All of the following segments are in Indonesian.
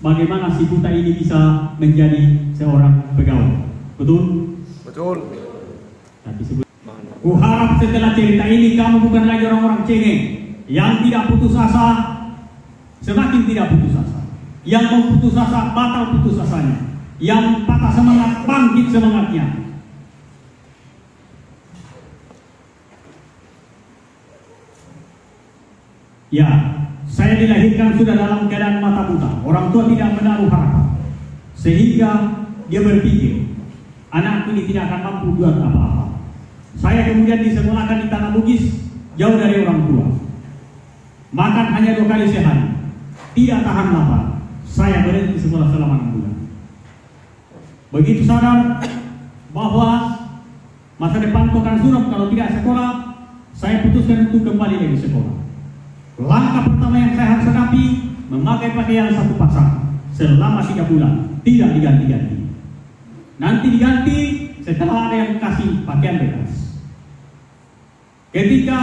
bagaimana si buta ini bisa menjadi seorang pegawai. Betul? Betul. Tapi kuharap setelah cerita ini kamu bukan lagi orang-orang cengeng yang tidak putus asa, semakin tidak putus asa. Yang mau putus asa, batal putus asanya. Yang patah semangat, bangkit semangatnya. Ya, saya dilahirkan sudah dalam keadaan mata buta. Orang tua tidak menaruh harapan, sehingga dia berpikir, anakku ini tidak akan mampu buat apa-apa. Saya kemudian disekolahkan di Tanah Bugis, jauh dari orang tua. Makan hanya 2 kali sehari, tidak tahan lapar. Saya berhenti sekolah selama 6 bulan. Begitu sadar bahwa masa depan akan suram kalau tidak sekolah, saya putuskan untuk kembali lagi sekolah. Langkah pertama yang saya harus hadapi, memakai pakaian satu pasang selama 3 bulan, tidak diganti-ganti. Nanti diganti setelah ada yang kasih pakaian bekas. Ketika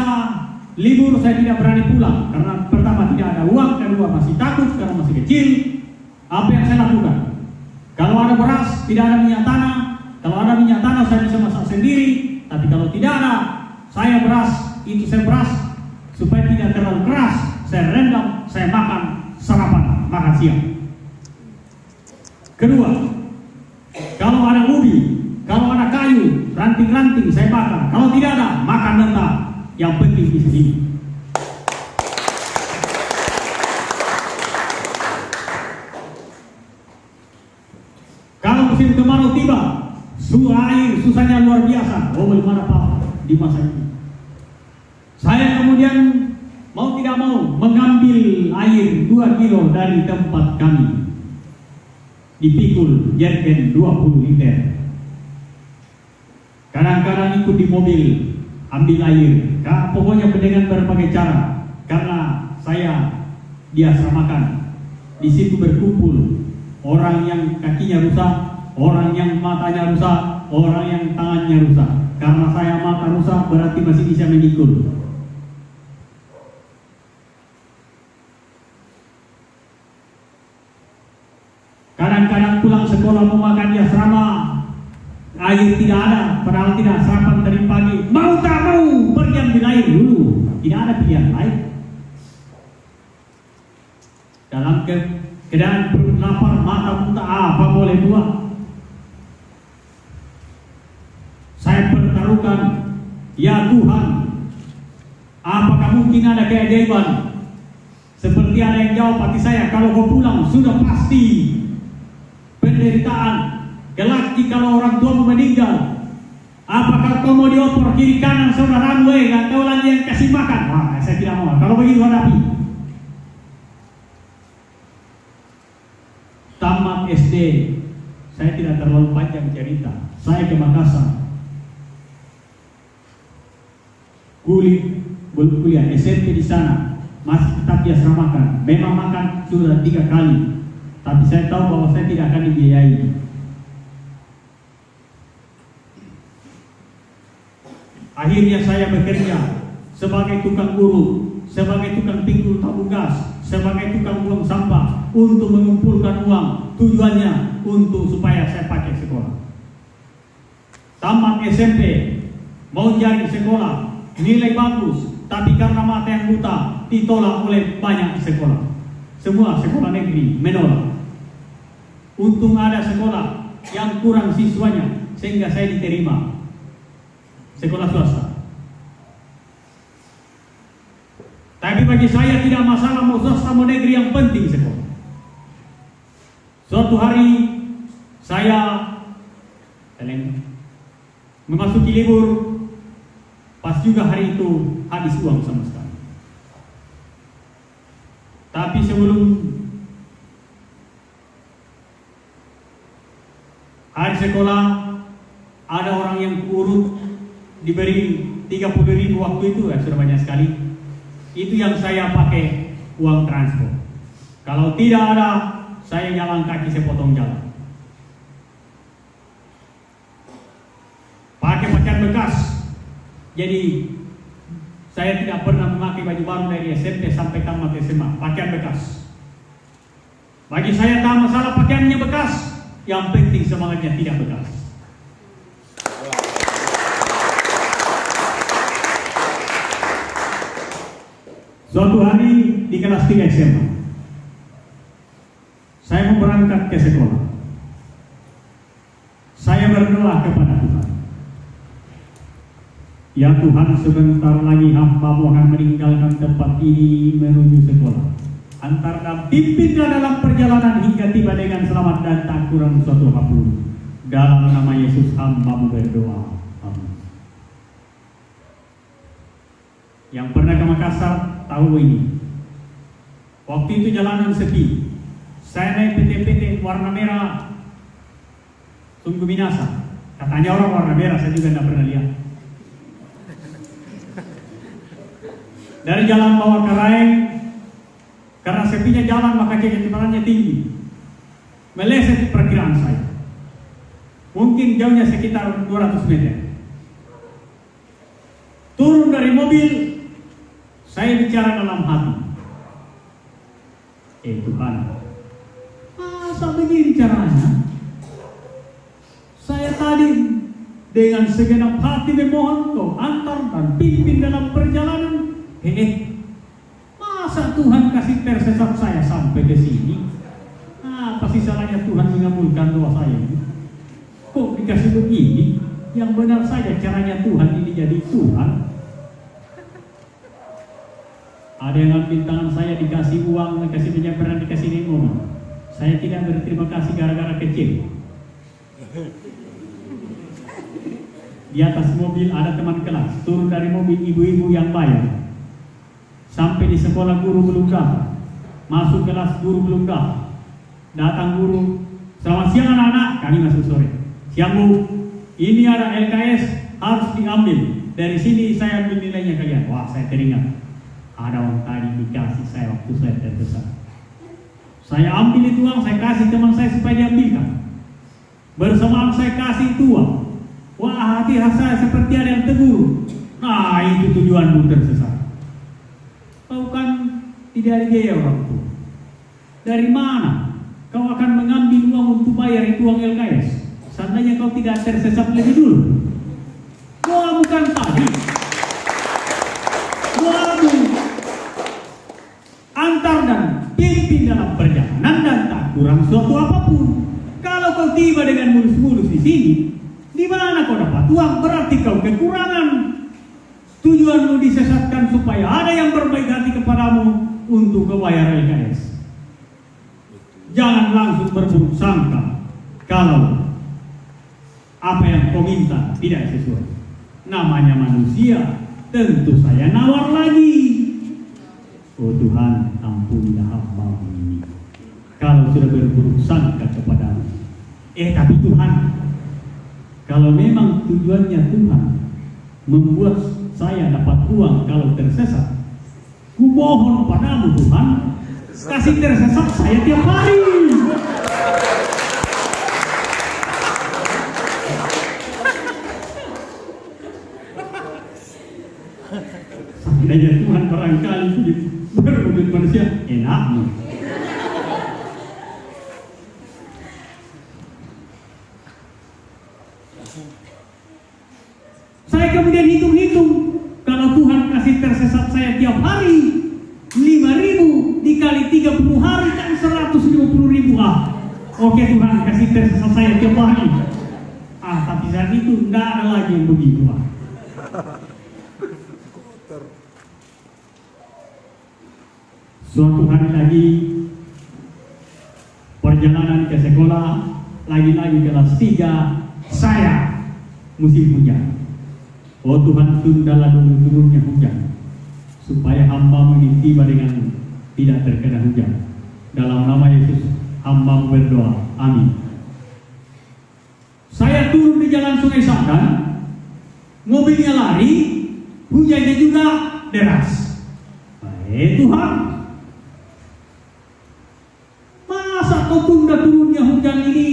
libur saya tidak berani pulang karena pertama tidak ada uang, kedua masih takut karena masih kecil. Apa yang saya lakukan? Kalau ada beras, tidak ada minyak tanah. Kalau ada minyak tanah saya bisa masak sendiri. Tapi kalau tidak ada, saya beras supaya tidak terlalu keras. Saya rendam, saya makan sarapan, makan siang. Kedua, kalau ada ubi, kalau ada kayu, ranting-ranting saya bakar. Kalau tidak ada, makan mentah. Yang penting di sini. Kalau musim kemarau tiba, air susahnya luar biasa. Oh, bagaimana Pak di masa ini? Saya kemudian mau tidak mau mengambil air 2 kilo dari tempat kami, dipikul jerigen 20 liter. Kadang-kadang ikut di mobil ambil air. Pokoknya dengan berbagai cara. Karena saya diasramakan, di situ berkumpul orang yang kakinya rusak, orang yang matanya rusak, orang yang tangannya rusak. Karena saya mata rusak berarti masih bisa memikul. Kadang-kadang pulang sekolah mau makan di asrama, air tidak ada, padahal tidak sarapan dari pagi. Mau tak mau pergi ambil air dulu, tidak ada pilihan lain. Dalam keadaan perut lapar, mata buta, apa boleh buat? Saya pertaruhkan, ya Tuhan, apakah mungkin ada keajaiban? Seperti ada yang jawab hati saya, kalau kau pulang sudah pasti penderitaan, kelak kalau orang tua meninggal. Apakah kau mau dioper kiri kanan saudaramu, gak tahu lagi yang kasih makan? Wah, saya tidak mau. Kalau begitu hadapi. Tamat SD, saya tidak terlalu panjang cerita. Saya ke Makassar. Kuliah SMP di sana, masih tetap diasramakan. Memang makan sudah 3 kali, tapi saya tahu bahwa saya tidak akan dibiayai. Akhirnya saya bekerja sebagai tukang urut, sebagai tukang pinggul tabung gas, sebagai tukang buang sampah untuk mengumpulkan uang. Tujuannya untuk supaya saya pakai sekolah. Tamat SMP, mau cari sekolah, nilai bagus, tapi karena mata yang buta ditolak oleh banyak sekolah. Semua sekolah negeri menolak. Untung ada sekolah yang kurang siswanya sehingga saya diterima. Sekolah swasta. Tapi bagi saya tidak masalah mau swasta mau negeri, yang penting sekolah. Suatu hari saya memasuki libur, pas juga hari itu habis uang sama sekali. Tapi sebelum hari sekolah, ada orang yang urut diberi 30.000 waktu itu, sudah banyak sekali. Itu yang saya pakai uang transport. Kalau tidak ada, saya jalan kaki sepotong jalan. Pakai pakaian bekas. Jadi saya tidak pernah memakai baju baru dari SMP sampai tamat SMA. Pakaian bekas. Bagi saya tak masalah pakaiannya bekas, yang penting semangatnya tidak bekas. Suatu hari di kelas 3 SMA, saya mau berangkat ke sekolah. Saya berdoa kepada Tuhan, ya Tuhan, sebentar lagi hamba-Mu akan meninggalkan tempat ini menuju sekolah. Antarkan pimpinlah dalam perjalanan hingga tiba dengan selamat dan tak kurang suatu apapun. Dalam nama Yesus hamba-Mu berdoa. Amin. Yang pernah ke Makassar tahu ini. Waktu itu jalanan sepi. Saya naik PT-PT warna merah, sungguh binasa. Katanya orang warna merah, saya juga tidak pernah lihat. Dari jalan bawah Karaeng, karena sepinya jalan maka kecepatannya tinggi, meleset perkiraan saya. Mungkin jauhnya sekitar 200 meter. Turun dari mobil, saya bicara dalam hati, Tuhan, masa begini caranya? Saya tadi dengan segenap hati memohon Kau antar dan pimpin dalam perjalanan. Masa Tuhan kasih tersesat saya sampai ke sini? Apa sih salahnya Tuhan mengabulkan doa saya ini? Kok dikasih begini? Yang benar saja caranya Tuhan ini jadi Tuhan. Ada yang ambil tangan saya, dikasih uang, dikasih penyabaran, dikasih nemo. Saya tidak berterima kasih gara-gara kecil. Di atas mobil ada teman kelas, turun dari mobil ibu-ibu yang bayar. Sampai di sekolah guru belum datang, masuk kelas guru belum datang. Datang guru, selamat siang anak-anak, kami masuk sore. Siang Bu, ini ada LKS harus diambil. Dari sini saya ambil nilainya kalian. Wah, saya teringat. Ada uang tadi dikasih saya waktu saya terbesar. Saya ambil itu uang, saya kasih teman saya supaya diambilkan. Bersamaan saya kasih itu uang. Wah, hati saya seperti ada yang tegur. Nah, itu tujuanmu tersesat. Kau kan tidak ada biaya orang tua. Dari mana kau akan mengambil uang untuk bayar itu uang LKS? Seandainya kau tidak tersesat lebih dulu. Doa bukan tadi. Doamu antar dan pimpin dalam perjalanan dan tak kurang suatu apapun. Kalau kau tiba dengan mulus-mulus di sini, di mana kau dapat uang? Berarti kau kekurangan. Tujuanmu disesatkan supaya ada yang berbaik hati kepadamu untuk kau bayar LKS. Jangan langsung berburuk sangka kalau apa yang kau minta tidak sesuai. Namanya manusia, tentu saya nawar lagi. Oh Tuhan, ampunilah hamba-Mu ini kalau sudah berburuk sangka kepadamu. Tapi Tuhan, kalau memang tujuannya Tuhan membuat saya dapat uang kalau tersesat, kumohon padamu Tuhan, kasih tersesat saya tiap hari. Seandainya Tuhan barangkali berwujud manusia, enakmu. Saya kemudian hitung-hitung, kalau Tuhan kasih tersesat saya tiap hari 5.000 dikali 30 hari kan 150.000. Oke Tuhan, kasih tersesat saya tiap hari. Tapi saat itu tidak ada lagi yang begitu. Suatu hari lagi perjalanan ke sekolah, lagi-lagi kelas 3, saya musim hujan. Oh Tuhan, tundalah dulu turunnya hujan, supaya hamba-Mu ini tiba dengan tidak terkena hujan. Dalam nama Yesus, hamba-Mu berdoa. Amin. Saya turun di jalan Sungai Sadan, mobilnya lari, hujannya juga deras. Tuhan, masa kau tunda turunnya hujan ini?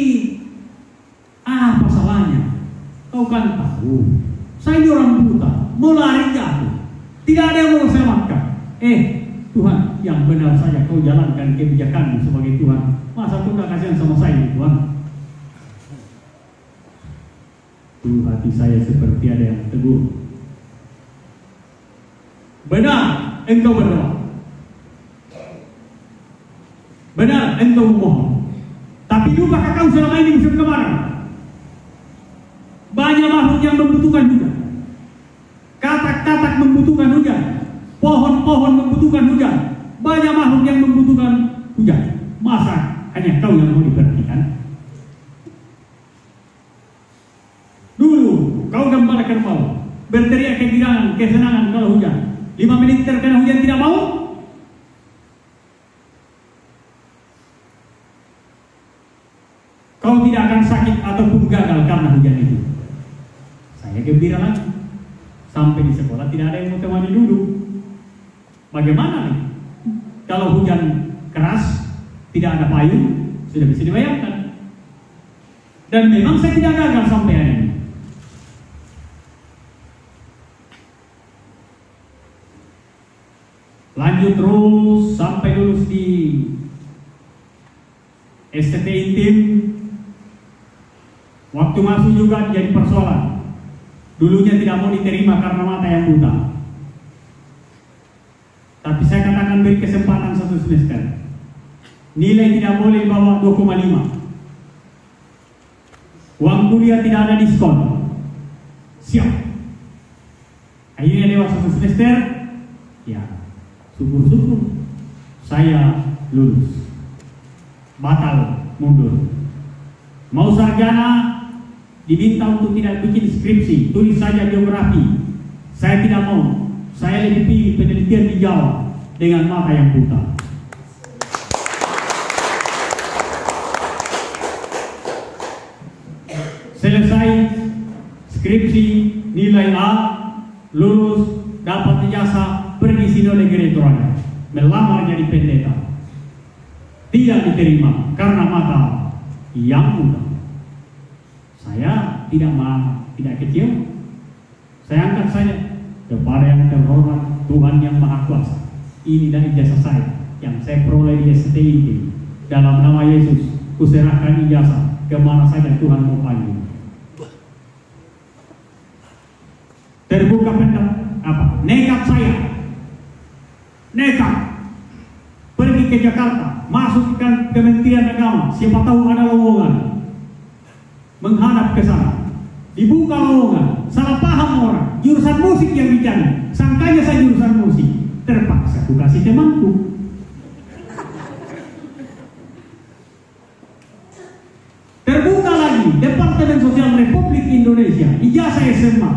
Apa salahnya? Kau kan tahu saya ini orang buta, mau lari jatuh, tidak ada yang mau selamatkan. Tuhan, yang benar saja kau jalankan kebijakan-Mu sebagai Tuhan. Masa tuh nggak kasihan sama saya, Tuhan? Tuh hati saya seperti ada yang tegur. Benar engkau berdoa, benar engkau memohon, tapi dupakah kau selama ini musim kemarau? Banyak makhluk yang membutuhkan hujan, katak-katak membutuhkan hujan, pohon-pohon membutuhkan hujan, banyak makhluk yang membutuhkan hujan. Masa hanya kau yang mau diperhatikan? Dulu kau gambarkan mau berteriak kegirangan, kesenangan kalau hujan. 5 menit terkena hujan tidak mau? Kau tidak akan sakit ataupun gagal karena hujan itu. Saya gembira lagi. Sampai di sekolah tidak ada yang mau temani dulu. Bagaimana nih? Kalau hujan keras, tidak ada payung, sudah bisa dibayangkan. Dan memang saya tidak gagal sampai hari ini. Lanjut terus sampai lulus di STT intim. Waktu masuk juga jadi persoalan. Dulunya tidak mau diterima karena mata yang buta. Tapi saya katakan beri kesempatan 1 semester. Nilai tidak boleh bawa 2,5. Uang kuliah tidak ada diskon. Siap. Akhirnya lewat 1 semester. Ya, syukur-syukur saya lulus. Batal, mundur. Mau sarjana, diminta untuk tidak bikin skripsi, tulis saja biografi. Saya tidak mau. Saya lebih pilih penelitian di Jawa dengan mata yang buta. Selesai skripsi, nilai A, lulus, dapat ijazah, pergi sinode gereja, melamar jadi pendeta. Tidak diterima karena mata yang buta. Saya tidak marah, tidak kecil. Saya angkat saja kepada yang terhormat Tuhan yang Maha Kuasa. Inilah ijazah saya yang saya peroleh di STT ini. Dalam nama Yesus, kuserahkan ijazah kemana saja Tuhan mau panggil. Terbuka nekat saya, nekat pergi ke Jakarta, masuk ke Kementerian Agama, siapa tahu ada lowongan, menghadap ke sana, dibuka lowongan, salah paham orang, jurusan musik yang dicari, sangkanya saya jurusan musik, terpaksa aku kasih temanku. Terbuka lagi Departemen Sosial Republik Indonesia, ijazah SMA,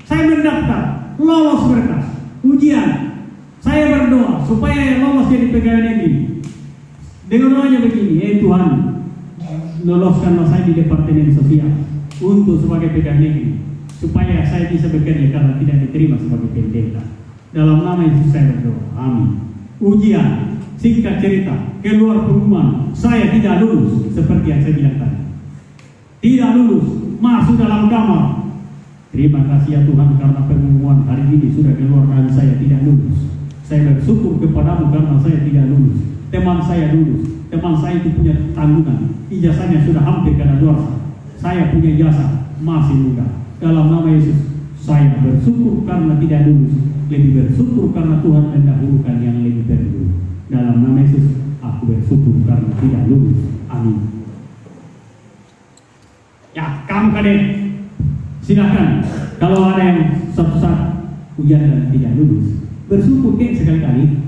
saya mendaftar, lolos berkas, ujian, saya berdoa supaya lolos jadi pegawai negeri. Dengan doanya begini, Tuhan, loloskanlah saya di Departemen Sosial untuk sebagai pegawai negeri, supaya saya bisa bekerja karena tidak diterima sebagai pendeta. Dalam nama Yesus saya berdoa, amin. Ujian, singkat cerita, keluar pengumuman, saya tidak lulus seperti yang saya bilang tadi. Tidak lulus, masuk dalam kamar. Terima kasih ya Tuhan karena pengumuman hari ini sudah keluar dan saya tidak lulus. Saya bersyukur kepadamu karena saya tidak lulus. Teman saya lulus. Teman saya itu punya tanggungan. Ijazahnya sudah hampir kadaluarsa. Saya punya ijazah masih muda. Dalam nama Yesus, saya bersyukur karena tidak lulus. Lebih bersyukur karena Tuhan mendahulukan yang lebih terdahulu. Dalam nama Yesus, aku bersyukur karena tidak lulus. Amin. Ya, kamu kadang silakan, kalau ada yang suatu saat ujian dan tidak lulus, bersyukur sekali-kali.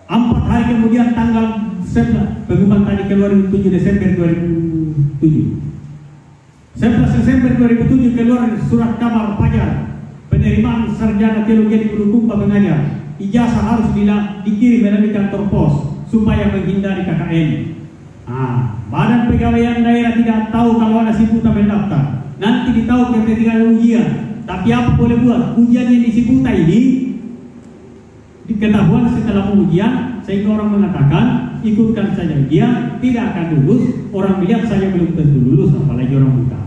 4 hari kemudian tanggal 11, pengumuman tadi keluar 7 Desember 2007. 11 Desember 2007 keluar surat kabar pelajar penerimaan sarjana teologi di Bulukumba mengajar. Ijazah harus dikirim melalui kantor pos supaya menghindari KKN. Badan Pegawaian Daerah tidak tahu kalau ada si buta mendaftar. Nanti ditahu ketika ujian. Tapi apa boleh buat? Ujian yang di si buta ini diketahuan setelah ujian, sehingga orang mengatakan ikutkan saja ujian, tidak akan lulus. Orang melihat saja belum tentu lulus, apalagi orang buta.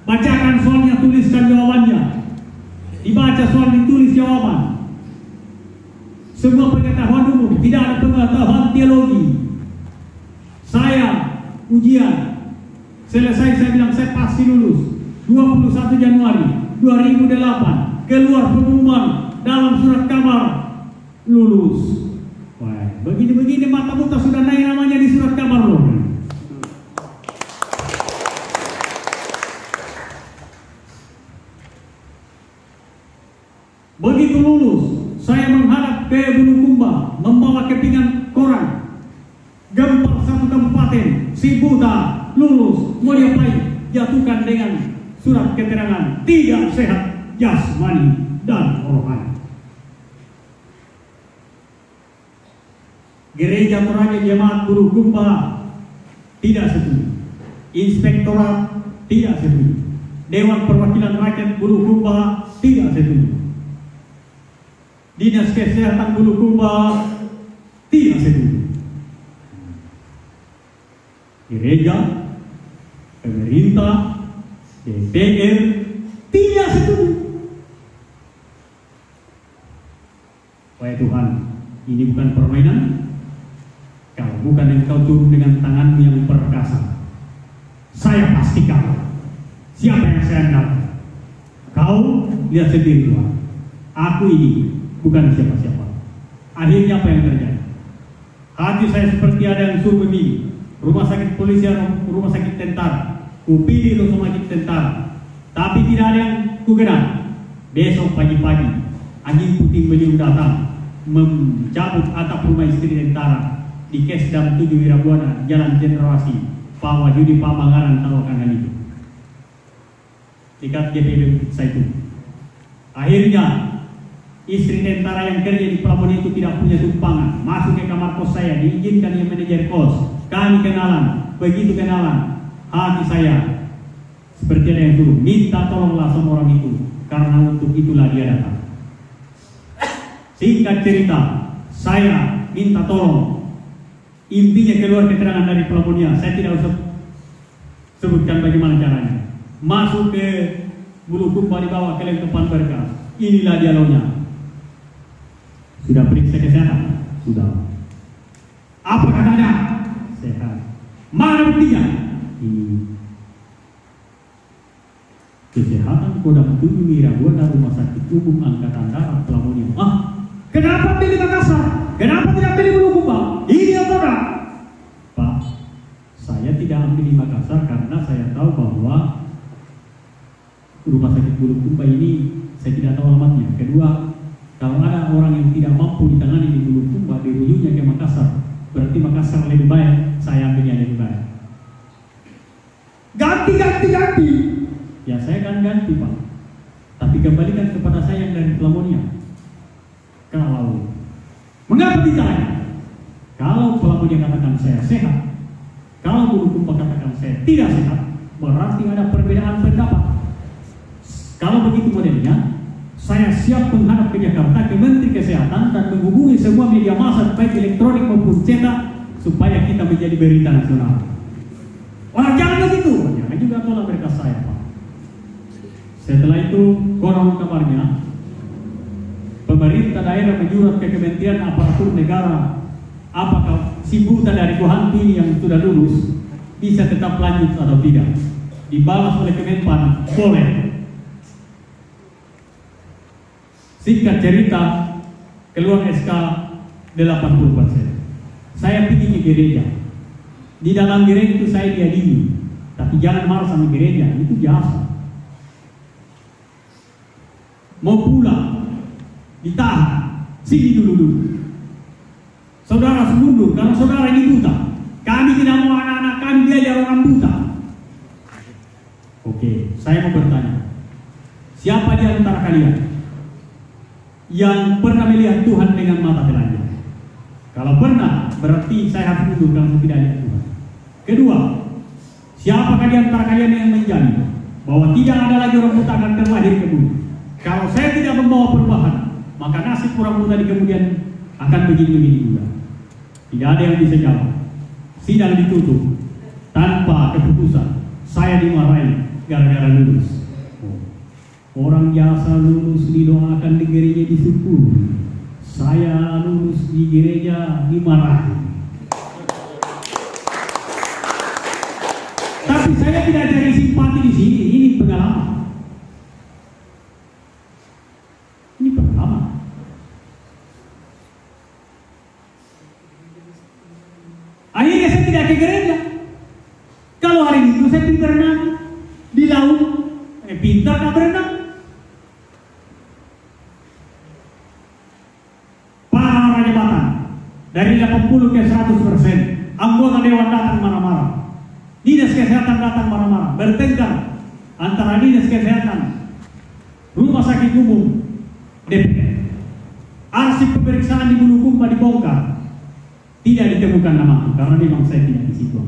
Bacakan soalnya, tuliskan jawabannya. dibaca soal, ditulis jawaban. Semua pengetahuan umum, tidak ada pengetahuan teologi. Saya ujian, selesai saya bilang saya pasti lulus. 21 Januari 2008 keluar pengumuman dalam surat kabar lulus. Wah, begini-begini mata buta sudah naik namanya di surat kabar loh. Begitu lulus, saya menghadap ke Bulukumba membawa kepingan koran. Gempar satu kabupaten, si buta lulus, mau diapain? Jatuhkan dengan surat keterangan tidak sehat jasmani dan rohani. Gereja Toraja Jemaat Bulukumba tidak setuju. Inspektorat tidak setuju. Dewan Perwakilan Rakyat Bulukumba tidak setuju. Dinas Kesehatan Bulukumba tidak setuju. Gereja, pemerintah, DPR tidak setuju. Wahai Tuhan, ini bukan permainan. Kalau bukan engkau turun dengan tanganmu yang perkasa, saya pasti kalah. Siapa yang saya andalkan? Kau lihat sendiri Tuhan. Aku ini bukan siapa-siapa. Akhirnya apa yang terjadi? Hati saya seperti ada yang suruh memilih rumah sakit polisi atau rumah sakit tentara. Kupilih rumah sakit tentara, tapi tidak ada yang kugenap. Besok pagi-pagi angin puting beliung datang mencabut atap rumah istri tentara di Kesdam 7 Wirabuana, Jalan Generasi, Pak Wahyudi Pak Mangaran, tahu akan hal itu. Dekat GPB Saitu. Akhirnya istri tentara yang kerja di pelabuhan itu tidak punya tumpangan, masuk ke kamar kos saya, diizinkan yang manajer kos. Kami kenalan, begitu kenalan, hati saya seperti ada yang dulu, minta tolonglah sama orang itu, karena untuk itulah dia datang. Singkat cerita, saya minta tolong. Intinya keluar keterangan dari pelabuhannya, saya tidak usah sebutkan bagaimana caranya. Masuk ke Bulukumba, dibawa ke Lengkepan Berkas. Inilah dialognya. Sudah periksa kesehatan? Sudah. Apa katanya? Sehat. Mana buktinya? Ini. Kesehatan Kodam 7 Wirabuana Rumah Sakit Umum Angkatan Darat Pelabuhan. Kenapa pilih Makassar? Kenapa tidak pilih Bulukumba? Ini yang benar. Pak, saya tidak ambil di Makassar karena saya tahu bahwa Rumah Sakit Bulukumba ini saya tidak tahu alamatnya. Kedua, kalau ada orang yang tidak mampu ditangani di Bulukumba, dirujuknya ke Makassar. Berarti Makassar lebih baik, saya ambilnya lebih baik. Ganti. Ya saya akan ganti Pak. Tapi kembalikan kepada saya yang dari Pelabuhan. Kalau mengapa ditanya? Kalau Pelabuhan katakan saya sehat, kalau Bulukumba katakan saya tidak sehat, berarti ada perbedaan pendapat. Kalau begitu modelnya, saya siap menghadap ke Jakarta ke Menteri Kesehatan dan menghubungi semua media massa baik elektronik maupun cetak supaya kita menjadi berita nasional. Wah, jangan begitu. Jangan juga tolak berkas saya, Pak. Setelah itu, konon kabarnya pemerintah daerah menyurat ke Kementerian Aparatur Negara, apakah si buta dari Kohanti ini yang sudah lulus bisa tetap lanjut atau tidak. Dibalas oleh Kemenpan, boleh. Singkat cerita, keluar SK 80%. Saya pergi ke gereja. Di dalam gereja itu saya diadili, tapi jangan marah sama gereja, itu biasa. Mau pulang, ditahan, sini dulu. Saudara mundur, karena saudara ini buta. Kami tidak mau anak-anak kami belajar orang buta. Oke, saya mau bertanya, siapa di antara kalian yang pernah melihat Tuhan dengan mata telanjang? Kalau pernah, berarti saya harus mundur kalau tidak lihat Tuhan. Kedua, siapakah di antara kalian yang menjamin bahwa tidak ada lagi orang buta akan terlahir ke bumi? Kalau saya tidak membawa perubahan, maka nasib orang buta di kemudian akan begini-begini juga. Tidak ada yang bisa jawab. Sidang ditutup tanpa keputusan. Saya dimarahi gara-gara lulus. Orang biasa lulus didoakan di gereja disyukuri. Saya lulus di gereja dimarahi. Tapi saya tidak cari simpati di sini. Ini pengalaman. Ini pengalaman. Akhirnya saya tidak ke gereja. Kalau hari itu saya pergi berenang di laut, pintar tak berenang. Para orang jabatan dari 80 ke 100%, anggota dewan datang marah-marah, dinas kesehatan datang marah-marah, bertengkar antara dinas kesehatan, rumah sakit umum, DPR. Arsip pemeriksaan di Bulukumba dibongkar, tidak ditemukan nama karena memang saya tidak di situ.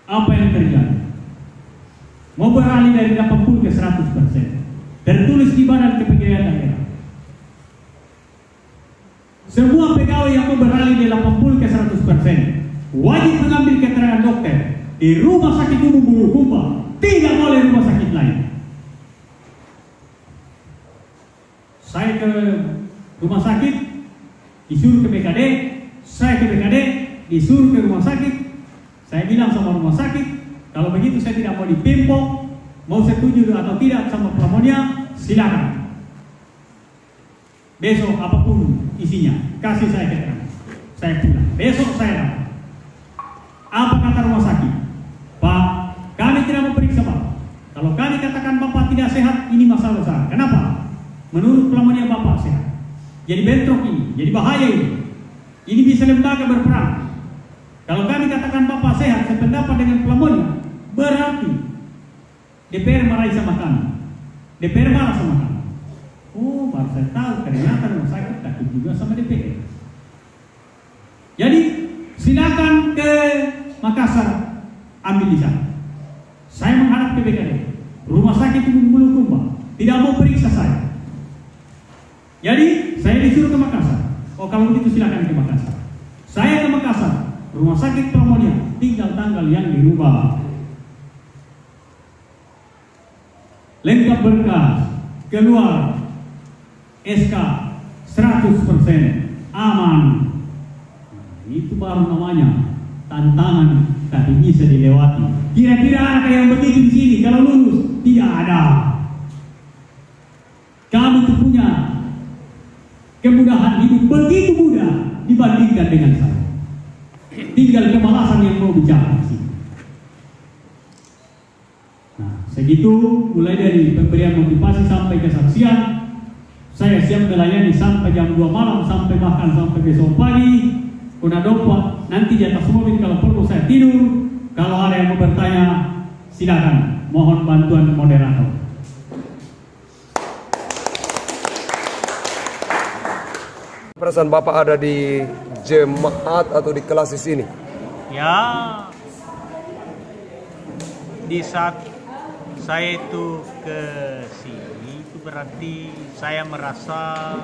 Apa yang terjadi? Mau beralih dari 80 ke 100%. Tertulis di Badan Kepegawaian Daerah. Semua pegawai yang mau beralih dari 80 ke 100% wajib mengambil keterangan dokter di rumah sakit umum Bulukumba, tidak boleh rumah sakit lain. Saya ke rumah sakit, disuruh ke BKD, saya ke BKD, disuruh ke rumah sakit. Saya bilang sama rumah sakit, kalau begitu saya tidak mau dipempok, mau setuju atau tidak sama pelamonnya, silakan. Besok apapun isinya, kasih saya keterangan. Saya pulang. Besok saya datang. Apa kata rumah sakit? Pak, kami tidak mau periksa Pak. Kalau kami katakan Bapak tidak sehat, ini masalah besar. Kenapa? Menurut pelamonnya Bapak sehat. Jadi bentrok ini, jadi bahaya ini. Ini bisa lembaga berperang. Kalau kami katakan Bapak sehat, sependapat dengan pelamonnya, berarti DPR marah sama kami. DPR marah sama kami. Oh, baru saya tahu ternyata rumah sakit takut juga sama DPR. Jadi silakan ke Makassar, ambil di sana. Saya menghadap ke BKD. Rumah sakit umum Bulukumba tidak mau periksa saya. Jadi saya disuruh ke Makassar. Oh, kalau begitu silakan ke Makassar. Saya ke Makassar. Rumah sakit pelamonnya tinggal tanggal yang dirubah. Lengkap berkas, keluar SK 100% aman. Itu baru namanya tantangan tapi bisa dilewati. Kira-kira anak yang begitu di sini kalau lulus tidak ada. Kamu tuh punya kemudahan hidup begitu mudah dibandingkan dengan saya. Tinggal kemalasan yang mau bicara sih. Nah, segitu mulai dari pemberian motivasi sampai kesaksian. Saya siap melayani sampai jam 2 malam sampai bahkan sampai besok pagi. Kuna dopa nanti di atas mobil kalau perlu saya tidur. Kalau ada yang mau bertanya silakan. Mohon bantuan moderator. Perasaan Bapak ada di jemaat atau di kelas di sini? Ya, di saat saya itu ke sini itu berarti saya merasa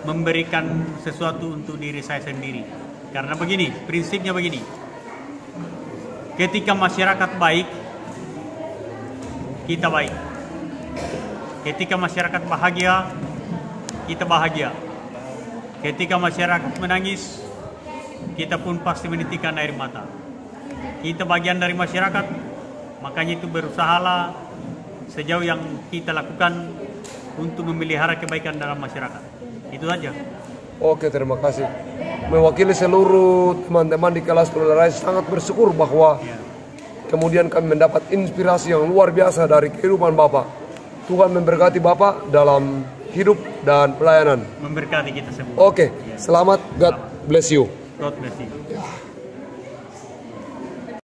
memberikan sesuatu untuk diri saya sendiri. Karena begini, prinsipnya begini. Ketika masyarakat baik, kita baik. Ketika masyarakat bahagia, kita bahagia. Ketika masyarakat menangis, kita pun pasti menitikkan air mata. Kita bagian dari masyarakat, makanya itu berusahalah sejauh yang kita lakukan untuk memelihara kebaikan dalam masyarakat. Itu saja. Oke, terima kasih. Mewakili seluruh teman-teman di kelas Toleransi sangat bersyukur bahwa kemudian kami mendapat inspirasi yang luar biasa dari kehidupan Bapak. Tuhan memberkati Bapak dalam hidup dan pelayanan. Memberkati kita semua. Oke, selamat. God bless you. God bless you.